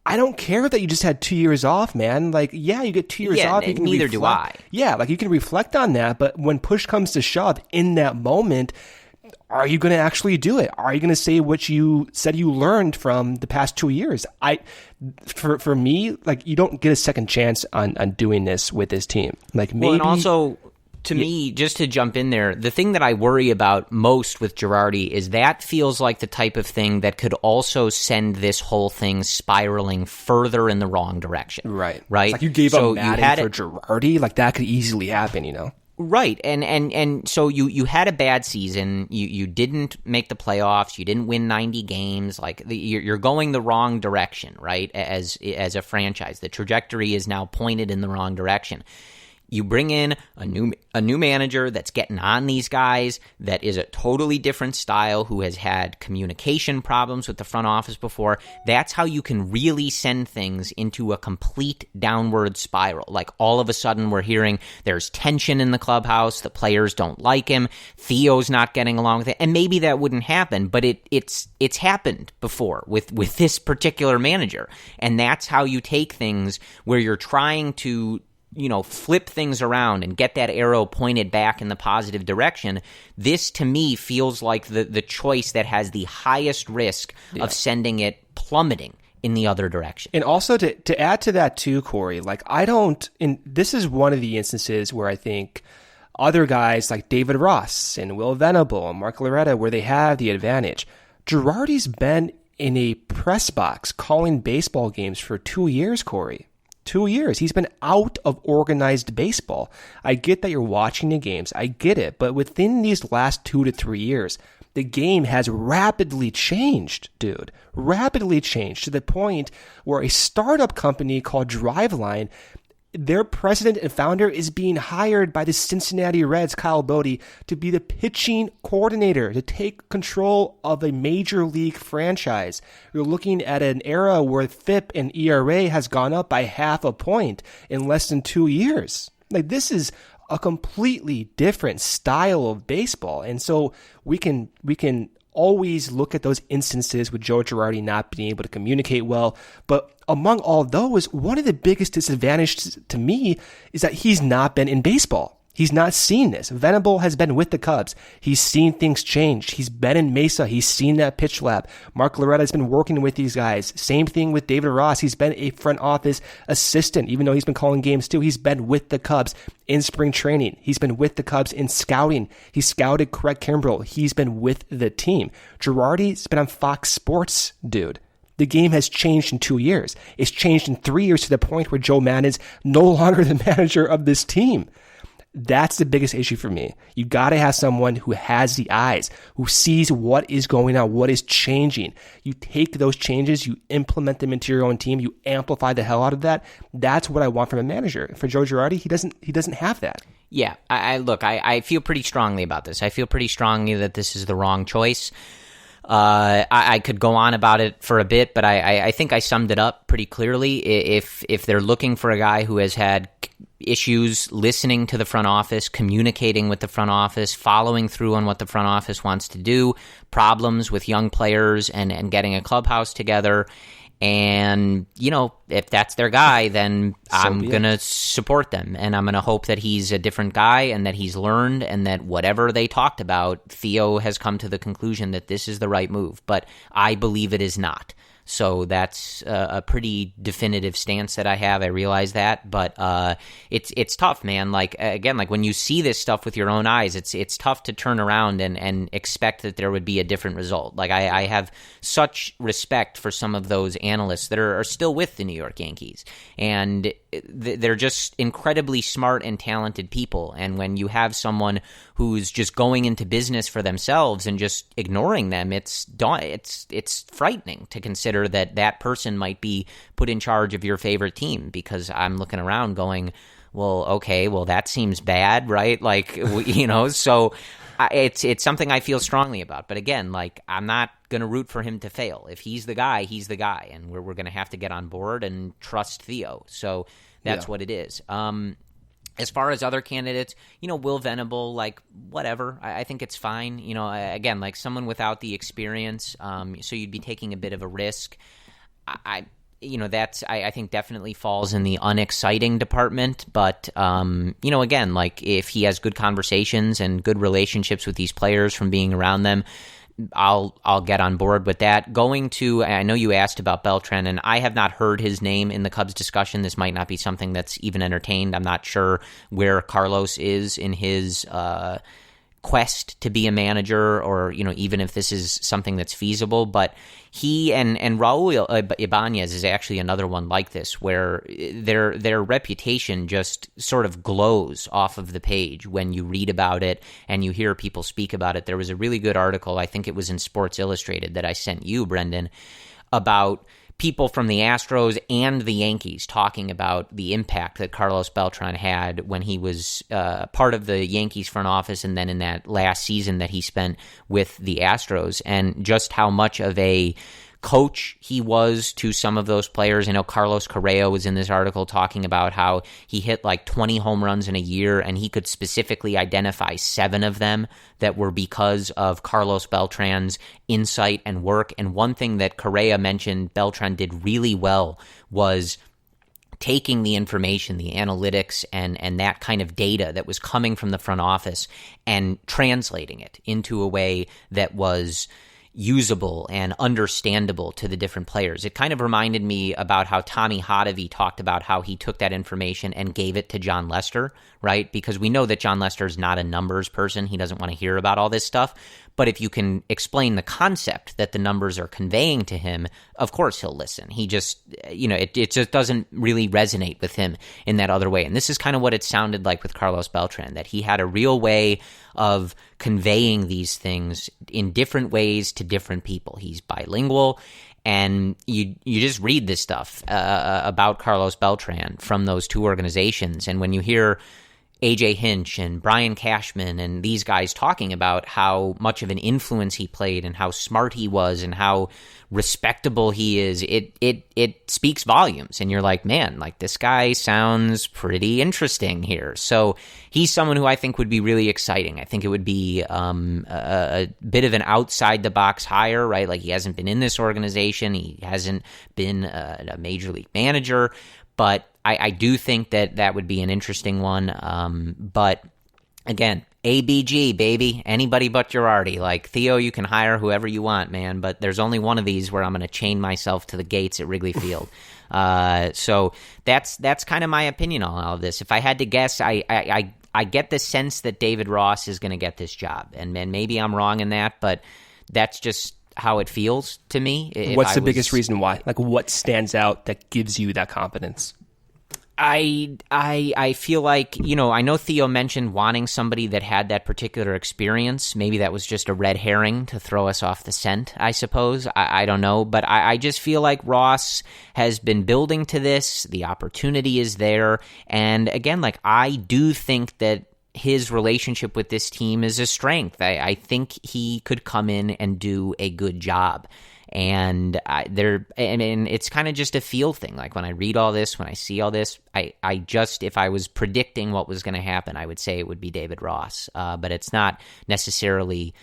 I don't care that you just had 2 years off, man. Like, yeah, you get 2 years off. You can neither reflect. do I. Yeah, like, you can reflect on that, but when push comes to shove in that moment, are you going to actually do it? Are you going to say what you said you learned from the past 2 years? For me, like, you don't get a second chance on doing this with this team. Like, maybe. Well, and also, to me, just to jump in there, the thing that I worry about most with Girardi is that feels like the type of thing that could also send this whole thing spiraling further in the wrong direction. Right. Right. It's like you gave up Maddon for Girardi. Like, that could easily happen, you know? Right, and so you had a bad season. You didn't make the playoffs. You didn't win 90 games. Like, you're going the wrong direction, right? As a franchise, the trajectory is now pointed in the wrong direction. You bring in a new manager that's getting on these guys, that is a totally different style, who has had communication problems with the front office before. That's how you can really send things into a complete downward spiral. Like, all of a sudden we're hearing there's tension in the clubhouse, the players don't like him, Theo's not getting along with it, and maybe that wouldn't happen, but it's happened before with this particular manager. And that's how you take things where you're trying to, flip things around and get that arrow pointed back in the positive direction. This, to me, feels like the choice that has the highest risk of sending it plummeting in the other direction. And also to add to that too, Corey, like, this is one of the instances where I think other guys like David Ross and Will Venable and Mark Loretta, where they have the advantage. Girardi's been in a press box calling baseball games for 2 years, Corey. 2 years. He's been out of organized baseball. I get that you're watching the games. I get it. But within these last 2 to 3 years, the game has rapidly changed, dude. Rapidly changed to the point where a startup company called Driveline, their president and founder is being hired by the Cincinnati Reds, Kyle Bodie, to be the pitching coordinator, to take control of a major league franchise. You're looking at an era where FIP and ERA has gone up by half a point in less than 2 years. Like, this is a completely different style of baseball. And so we can always look at those instances with Joe Girardi not being able to communicate well. But among all those, one of the biggest disadvantages to me is that he's not been in baseball. He's not seen this. Venable has been with the Cubs. He's seen things change. He's been in Mesa. He's seen that pitch lab. Mark Loretta has been working with these guys. Same thing with David Ross. He's been a front office assistant, even though he's been calling games too. He's been with the Cubs in spring training. He's been with the Cubs in scouting. He scouted Craig Kimbrell. He's been with the team. Girardi's been on Fox Sports, dude. The game has changed in 2 years. It's changed in 3 years to the point where Joe Maddon's no longer the manager of this team. That's the biggest issue for me. You got to have someone who has the eyes, who sees what is going on, what is changing. You take those changes, you implement them into your own team, you amplify the hell out of that. That's what I want from a manager. For Joe Girardi, he doesn't have that. Yeah, I feel pretty strongly about this. I feel pretty strongly that this is the wrong choice. I could go on about it for a bit, but I think I summed it up pretty clearly. If they're looking for a guy who has had issues listening to the front office, communicating with the front office, following through on what the front office wants to do, problems with young players and getting a clubhouse together, and, you know, if that's their guy, then I'm going to support them. And I'm going to hope that he's a different guy and that he's learned and that whatever they talked about, Theo has come to the conclusion that this is the right move. But I believe it is not. So that's a pretty definitive stance that I have. I realize that, but it's tough, man. Like, again, like when you see this stuff with your own eyes, it's tough to turn around and expect that there would be a different result. Like, I have such respect for some of those analysts that are still with the New York Yankees, and they're just incredibly smart and talented people. And when you have someone who's just going into business for themselves and just ignoring them, it's frightening to consider that person might be put in charge of your favorite team, because I'm looking around going, well, okay, well, that seems bad, right? Like, you know, so it's something I feel strongly about. But again, like, I'm not going to root for him to fail. If he's the guy, he's the guy, and we're going to have to get on board and trust Theo. So that's what it is. As far as other candidates, you know, Will Venable, like, whatever. I think it's fine. You know, again, like someone without the experience, so you'd be taking a bit of a risk. I think definitely falls in the unexciting department. But, you know, again, like if he has good conversations and good relationships with these players from being around them, I'll get on board with that. Going to, I know you asked about Beltran, and I have not heard his name in the Cubs discussion. This might not be something that's even entertained. I'm not sure where Carlos is in his quest to be a manager, or, you know, even if this is something that's feasible. But he and Raul Ibanez is actually another one like this, where their reputation just sort of glows off of the page when you read about it and you hear people speak about it. There was a really good article, I think it was in Sports Illustrated, that I sent you, Brendan, about people from the Astros and the Yankees talking about the impact that Carlos Beltran had when he was part of the Yankees front office, and then in that last season that he spent with the Astros, and just how much of a coach he was to some of those players. I know Carlos Correa was in this article talking about how he hit like 20 home runs in a year, and he could specifically identify 7 of them that were because of Carlos Beltran's insight and work. And one thing that Correa mentioned Beltran did really well was taking the information, the analytics, and that kind of data that was coming from the front office and translating it into a way that was usable and understandable to the different players. It kind of reminded me about how Tommy Hotovy talked about how he took that information and gave it to John Lester, right? Because we know that John Lester is not a numbers person. He doesn't want to hear about all this stuff. But if you can explain the concept that the numbers are conveying to him, of course he'll listen. He just, it just doesn't really resonate with him in that other way. And this is kind of what it sounded like with Carlos Beltran, that he had a real way of conveying these things in different ways to different people. He's bilingual. And you just read this stuff about Carlos Beltran from those two organizations. And when you hear AJ Hinch and Brian Cashman and these guys talking about how much of an influence he played and how smart he was and how respectable he is, it speaks volumes. And you're like, man, like this guy sounds pretty interesting here. So he's someone who I think would be really exciting. I think it would be a bit of an outside the box hire, right? Like he hasn't been in this organization. He hasn't been a major league manager, but I do think that would be an interesting one. But again, ABG, baby. Anybody but Girardi. Like, Theo, you can hire whoever you want, man, but there's only one of these where I'm going to chain myself to the gates at Wrigley Field. So that's kind of my opinion on all of this. If I had to guess, I get the sense that David Ross is going to get this job. And maybe I'm wrong in that, but that's just how it feels to me. What's the biggest reason why? Like, what stands out that gives you that confidence? I feel like, I know Theo mentioned wanting somebody that had that particular experience. Maybe that was just a red herring to throw us off the scent, I suppose. I don't know. But I just feel like Ross has been building to this. The opportunity is there. And again, like, I do think that his relationship with this team is a strength. I think he could come in and do a good job. And it's kind of just a feel thing. Like, when I read all this, when I see all this, I just, if I was predicting what was going to happen, I would say it would be David Ross. But it's not necessarily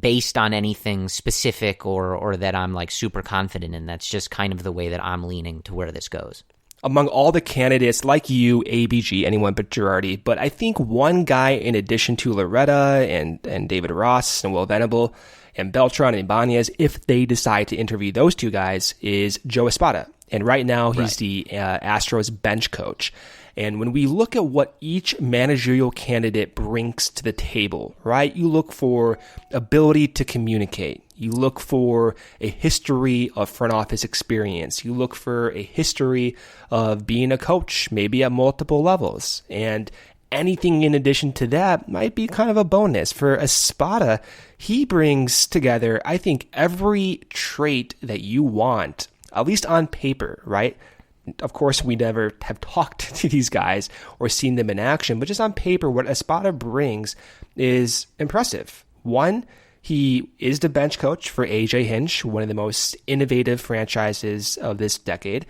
based on anything specific or that I'm like super confident in. That's just kind of the way that I'm leaning to where this goes. Among all the candidates, like you, ABG, anyone but Girardi, but I think one guy in addition to Loretta and David Ross and Will Venable and Beltran and Ibanez, if they decide to interview those two guys, is Joe Espada. And right now he's the Astros bench coach. And when we look at what each managerial candidate brings to the table, right, you look for ability to communicate. You look for a history of front office experience. You look for a history of being a coach, maybe at multiple levels. And anything in addition to that might be kind of a bonus. For Espada, he brings together, I think, every trait that you want, at least on paper, right? Of course, we never have talked to these guys or seen them in action, but just on paper, what Espada brings is impressive. One, he is the bench coach for AJ Hinch, one of the most innovative franchises of this decade.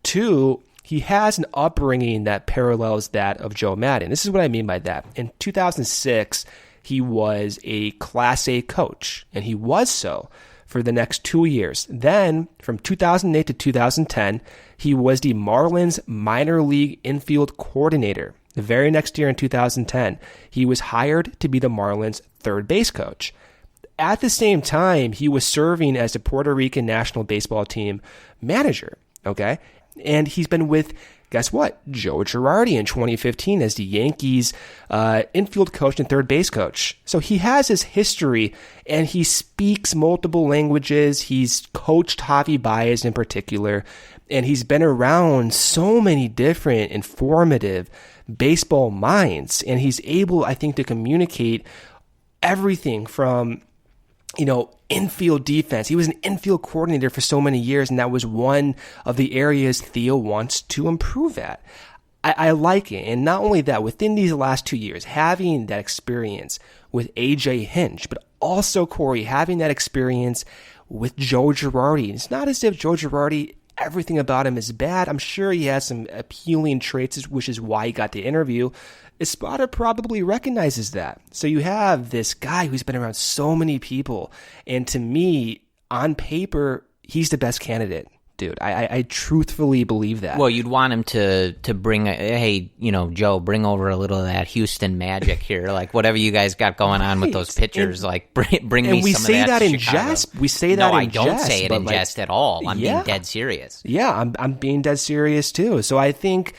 Two, he has an upbringing that parallels that of Joe Maddon. This is what I mean by that. In 2006, he was a Class A coach, and he was so for the next 2 years. Then, from 2008 to 2010, he was the Marlins minor league infield coordinator. The very next year in 2010, he was hired to be the Marlins third base coach. At the same time, he was serving as the Puerto Rican national baseball team manager, okay? And he's been with, guess what, Joe Girardi in 2015 as the Yankees infield coach and third base coach. So he has his history, and he speaks multiple languages. He's coached Javi Baez in particular, and he's been around so many different informative baseball minds. And he's able, I think, to communicate everything from, infield defense. He was an infield coordinator for so many years, and that was one of the areas Theo wants to improve at. I like it. And not only that, within these last 2 years, having that experience with AJ Hinch, but also, Corey, having that experience with Joe Girardi. It's not as if Joe Girardi, everything about him is bad. I'm sure he has some appealing traits, which is why he got the interview. Espada probably recognizes that. So you have this guy who's been around so many people, and to me, on paper, he's the best candidate. Dude, I truthfully believe that. Well, you'd want him to bring, hey, Joe, bring over a little of that Houston magic here, like whatever you guys got going on with those pitchers, like bring me some of that. And we say that in jest. We say that in jest. No, I don't say it in jest at all. I'm being dead serious. Yeah, I'm being dead serious too. So I think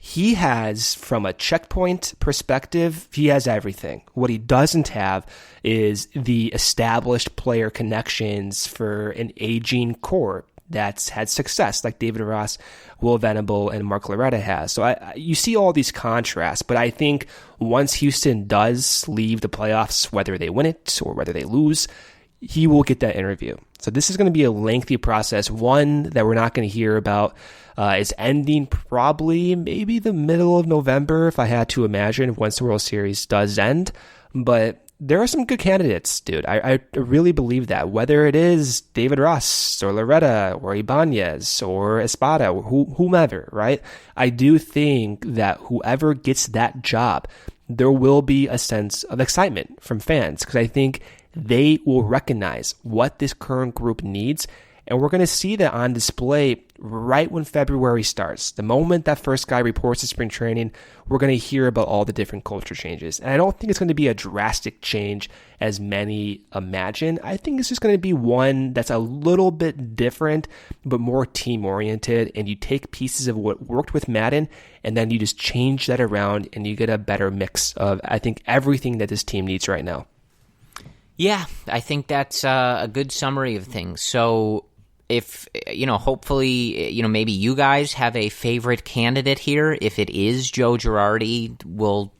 he has, from a checkpoint perspective, he has everything. What he doesn't have is the established player connections for an aging core that's had success, like David Ross, Will Venable, and Mark Loretta has. So you see all these contrasts, but I think once Houston does leave the playoffs, whether they win it or whether they lose, he will get that interview. So this is going to be a lengthy process, one that we're not going to hear about. It's ending probably maybe the middle of November, if I had to imagine, once the World Series does end. But there are some good candidates, dude. I really believe that. Whether it is David Ross or Loretta or Ibanez or Espada or whomever, right? I do think that whoever gets that job, there will be a sense of excitement from fans, because I think they will recognize what this current group needs. And we're going to see that on display right when February starts. The moment that first guy reports to spring training, we're going to hear about all the different culture changes. And I don't think it's going to be a drastic change as many imagine. I think it's just going to be one that's a little bit different, but more team-oriented. And you take pieces of what worked with Madden, and then you just change that around, and you get a better mix of, I think, everything that this team needs right now. Yeah, I think that's a good summary of things. So if, hopefully, maybe you guys have a favorite candidate here. If it is Joe Girardi, we'll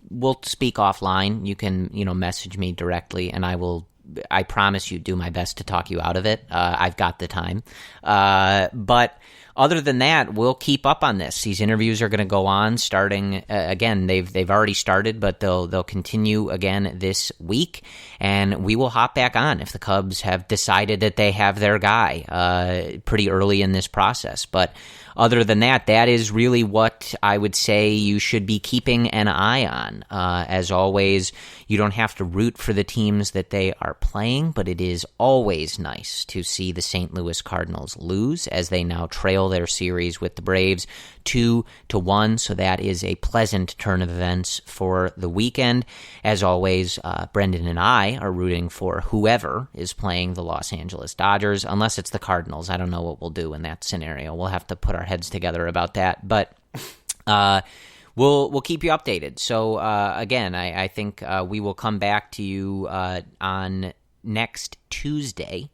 speak offline. You can, message me directly, and I promise you, do my best to talk you out of it. I've got the time. But other than that, we'll keep up on this. These interviews are going to go on starting again. They've already started, but they'll continue again this week, and we will hop back on if the Cubs have decided that they have their guy pretty early in this process. But other than that, that is really what I would say you should be keeping an eye on. As always, you don't have to root for the teams that they are playing, but it is always nice to see the St. Louis Cardinals lose, as they now trail their series with the Braves 2-1. So that is a pleasant turn of events for the weekend. As always, Brendan and I are rooting for whoever is playing the Los Angeles Dodgers, unless it's the Cardinals. I don't know what we'll do in that scenario. We'll have to put our heads together about that, but we'll keep you updated. So again, I think we will come back to you on next Tuesday.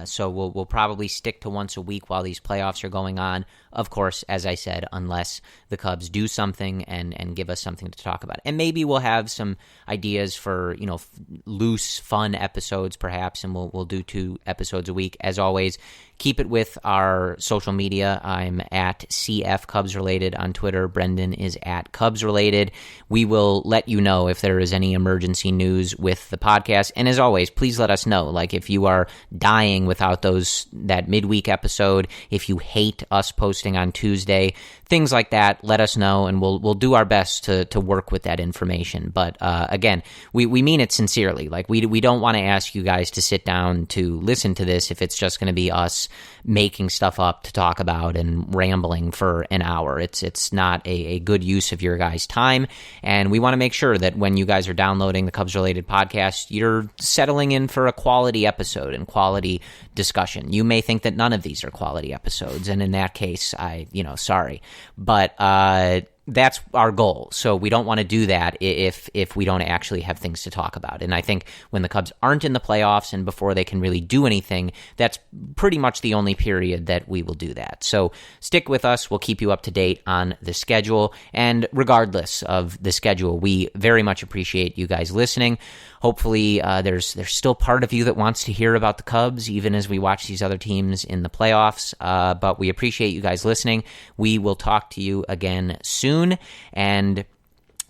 So we'll probably stick to once a week while these playoffs are going on. Of course, as I said, unless the Cubs do something and give us something to talk about. And maybe we'll have some ideas for, loose, fun episodes perhaps, and we'll do 2 episodes a week. As always, keep it with our social media. I'm at CF Cubs Related on Twitter. Brendan is at Cubs Related. We will let you know if there is any emergency news with the podcast. And as always, please let us know. Like, if you are dying without that midweek episode, if you hate us posting on Tuesday, things like that, let us know, and we'll do our best to work with that information. But again, we mean it sincerely. Like, we don't want to ask you guys to sit down to listen to this if it's just going to be us making stuff up to talk about and rambling for an hour. It's not a good use of your guys' time, and we want to make sure that when you guys are downloading the Cubs Related podcast, you're settling in for a quality episode and quality discussion. You may think that none of these are quality episodes, and in that case, sorry. But that's our goal. So we don't want to do that if we don't actually have things to talk about. And I think when the Cubs aren't in the playoffs and before they can really do anything, that's pretty much the only period that we will do that. So stick with us. We'll keep you up to date on the schedule. And regardless of the schedule, we very much appreciate you guys listening. Hopefully, there's still part of you that wants to hear about the Cubs, even as we watch these other teams in the playoffs. But we appreciate you guys listening. We will talk to you again soon. And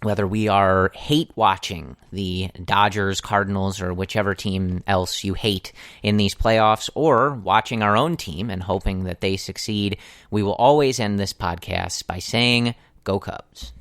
whether we are hate watching the Dodgers, Cardinals, or whichever team else you hate in these playoffs, or watching our own team and hoping that they succeed, we will always end this podcast by saying, "Go Cubs."